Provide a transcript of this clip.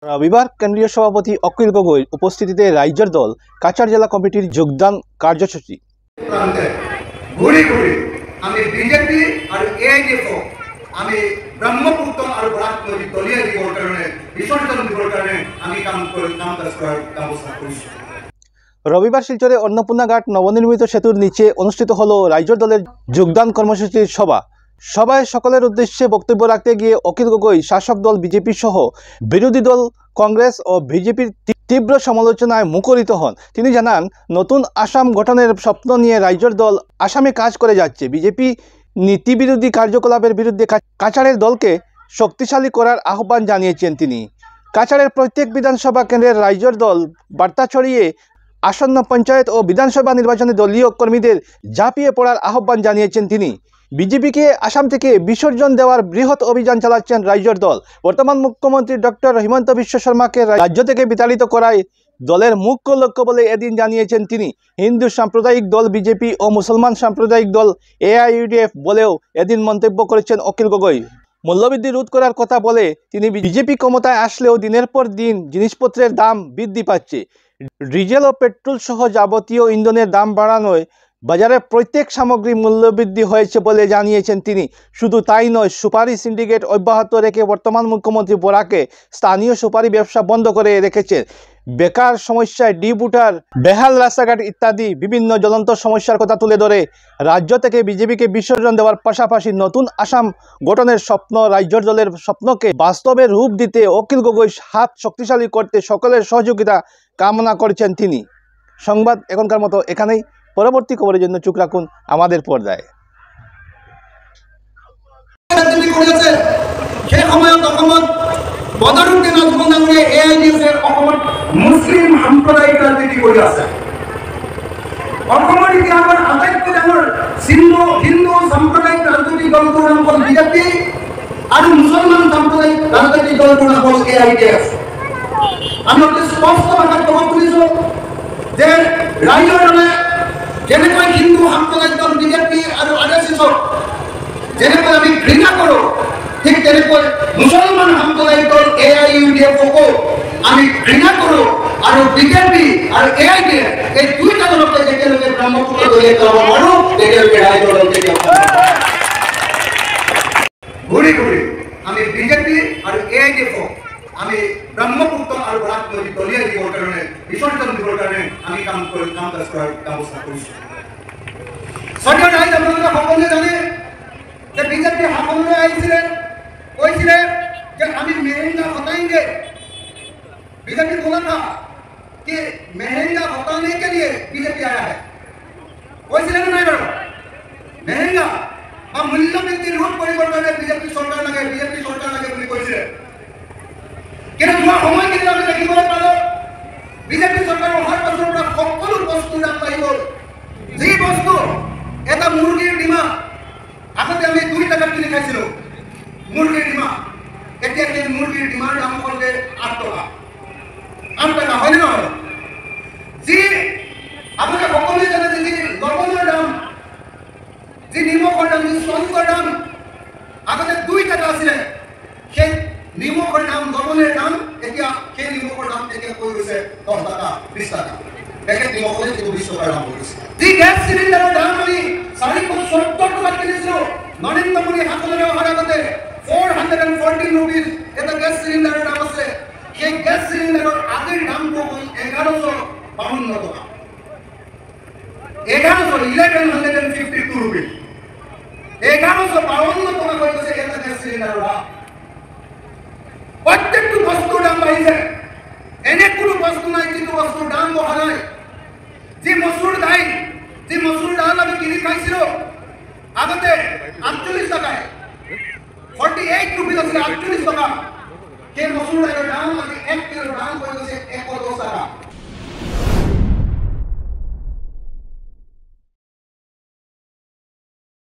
রবিবার কেন্দ্রীয় সভাপতি অখিল গগৈর উপস্থিতিতে রাইজর দল কাছাড় জেলা কমিটির যোগদান কার্যসূচি। ঘুরি ঘুরি আমি বিজেপি আর এআইডিএফ আমি ব্রহ্মপুত্র আর বরাকনদী দলীয় দিবর কারণে বিসর্জন দিবর কারণে আমি কাজ করার ব্যবস্থা করেছি। রবিবার শিলচরে অন্নপূর্ণা ঘাট নবনির্মিত সেতুর নিচে অনুষ্ঠিত হলো রাইজর দলের যোগদান কর্মসূচির সভা। সভায় সকলের উদ্দেশ্যে বক্তব্য রাখতে গিয়ে অখিল গগৈ শাসক দল বিজেপি সহ বিরোধী দল কংগ্রেস ও বিজেপির তীব্র সমালোচনায় মুখরিত হন। তিনি জানান, নতুন আসাম গঠনের স্বপ্ন নিয়ে রাইজর দল আসামে কাজ করে যাচ্ছে। বিজেপি নীতিবিরোধী কার্যকলাপের বিরুদ্ধে কাছাড়ের দলকে শক্তিশালী করার আহ্বান জানিয়েছেন তিনি। কাছাড়ের প্রত্যেক বিধানসভা কেন্দ্রের রাইজর দল বার্তা ছড়িয়ে আসন্ন পঞ্চায়েত ও বিধানসভা নির্বাচনে দলীয় কর্মীদের ঝাঁপিয়ে পড়ার আহ্বান জানিয়েছেন তিনি। বিজেপিকে আসাম থেকে বিসর্জন দেওয়ার বৃহৎ অভিযান চালাচ্ছেন রাইজর দল। বর্তমান মুখ্যমন্ত্রী ডক্টর হিমন্ত বিশ্ব শর্মাকে রাজ্য থেকে বিতাড়িত করাই দলের মুখ্য লক্ষ্য বলে এদিন জানিয়েছেন তিনি। হিন্দু সাম্প্রদায়িক দল বিজেপি ও মুসলমান সাম্প্রদায়িক দল এআইইউডিএফ বলেও এদিন মন্তব্য করেছেন অখিল গগৈ। মূল্যবৃদ্ধি রোধ করার কথা বলে তিনি বিজেপি ক্ষমতায় আসলেও দিনের পর দিন জিনিসপত্রের দাম বৃদ্ধি পাচ্ছে। ডিজেল ও পেট্রোল সহ যাবতীয় ইন্ধনের দাম বাড়ানোয় বাজারে প্রত্যেক সামগ্রী মূল্যবৃদ্ধি হয়েছে বলে জানিয়েছেন তিনি। শুধু তাই নয়, সুপারি সিন্ডিকেট অব্যাহত রেখে বর্তমান মুখ্যমন্ত্রী বরাকে স্থানীয় সুপারি ব্যবসা বন্ধ করে রেখেছেন। বেকার সমস্যায় ডিবুটার বেহাল রাস্তাঘাট ইত্যাদি বিভিন্ন জ্বলন্ত সমস্যার কথা তুলে ধরে রাজ্য থেকে বিজেপিকে বিসর্জন দেওয়ার পাশাপাশি নতুন আসাম গঠনের স্বপ্ন রাইজর দলের স্বপ্নকে বাস্তবে রূপ দিতে অখিল গগৈ হাত শক্তিশালী করতে সকলের সহযোগিতা কামনা করেছেন তিনি। সংবাদ এখনকার মতো এখানেই। পরবর্তী খবরের জন্য চোখ রাখুন আমাদের পর্দায়। মুসলিম সাম্প্রদায়িক রাজনীতি করে আছে। অসমৰ ইতিহাসৰ আটাইতকৈ ডাঙৰ হিন্দু সাম্প্ৰদায়িক ৰাজনৈতিক দলটোৰ নাম হ'ল বিজেপি আৰু মুছলমান সাম্প্ৰদায়িক ৰাজনৈতিক দলটোৰ নাম হ'ল এআইডিএফ। আমি অতি স্পষ্ট ভাষাত ক'ব খুজিছো যে ৰাইজৰ দলে যেনেকৈ হিন্দু সাম্প্ৰদায়িক দল বিজেপি আৰু আৰএছএছক যেনেকৈ আমি ঘৃণা কৰোঁ, ঠিক তেনেকৈ মুছলমান সাম্প্ৰদায়িক দল এআইইউডিএফকো আমি ঘৃণা কৰোঁ আৰু বিজেপি আৰু এআইডিএফ এই দুইটা দলকে একেলগে ব্ৰহ্মপুত্ৰ দলীয় কৰিব নোৱাৰোঁ, একেলগে ৰাইজৰ দলকে ঘূৰি ঘূৰি আমি বিজেপি আৰু এআইডিএফক আমি ব্ৰহ্মপুত্ৰ আৰু বৰাকনদী দলীয় দিবৰ কাৰণে বিসৰ্জন দিবৰ কাৰণে আমি কাজ কৰাৰ ব্যৱস্থা কৰিছোঁ। চৰকাৰ ৰাইজ আপোনালোকে সকলোৱে জানে যে বিজেপি শাসনলৈ আহিছিলে, কৈছিলে যে আমি মেহেংগা হটাएंगे। बीजेपी बोला था कि महंगा हटाने के लिए बीजेपी आया है। কৈছিলে না নাই বাৰু? महंगा বা মূল্যবৃদ্ধি ৰোধ কৰিবৰ কাৰণে বিজেপি চৰকাৰ লাগে বুলি কৈছিলে। কিন্তু যোৱা সময়খিনি আমি দেখিবলৈ পালোঁ বিজেপি চৰকাৰ অহাৰ পাছৰ পৰা সকলো বস্তুৰ দাম বাঢ়ি গ'ল। যি বস্তু এটা মুৰ্গীৰ ডিমা আগতে আমি 2 টাকাত কিনি খাইছিলোঁ, মুৰ্গীৰ ডিমা, এতিয়া সেই মুৰ্গীৰ ডিমাৰ দাম হ'লগৈ 8 টকা। 8 টাকা হয়নে নহয়? যি আপোনালোকে সকলোৱে জানে যে যি লৱণৰ দাম, যি নিমখৰ দাম, যি চন্দৰ দাম আগতে 2 টাকা আছিলে, সেই নিমখৰ দাম, লৱণৰ দাম এতিয়া সেই নিমখৰ দাম এতিয়া কৈ গৈছে 10 টাকা 20 টাকা। পেকেট নিমখলৈ কিন্তু 20 টকাৰ দাম কৰিছে। যি গেছ চিলিণ্ডাৰৰ দাম আমি 470 টকাত কিনিছিলোঁ, নৰেন্দ্ৰ মোদী শাসনলৈ অহাৰ আগতে 414 rupees এটা গেছ চিলিণ্ডাৰৰ দাম আছে। সেই গেছ চিলিণ্ডাৰৰ আজিৰ দামটো হ'ল 1152 টকা। 1152 rupees 1152 টকা হৈ গৈছে এটা গেছ চিলিণ্ডাৰৰ দাম। প্ৰত্যেকটো বস্তুৰ দাম বাঢ়িছে। এনে কোনো বস্তু নাই যিটো বস্তুৰ দাম বঢ়া নাই। যি মচুৰ দাল আমি কিনি খাইছিলোঁ আগতে 48 টকায়, 48 rupees আছিলে, 48 টকা। সেই মচুৰ দাইলৰ দাম আজি 1 কিলোৰ দাম হৈ গৈছে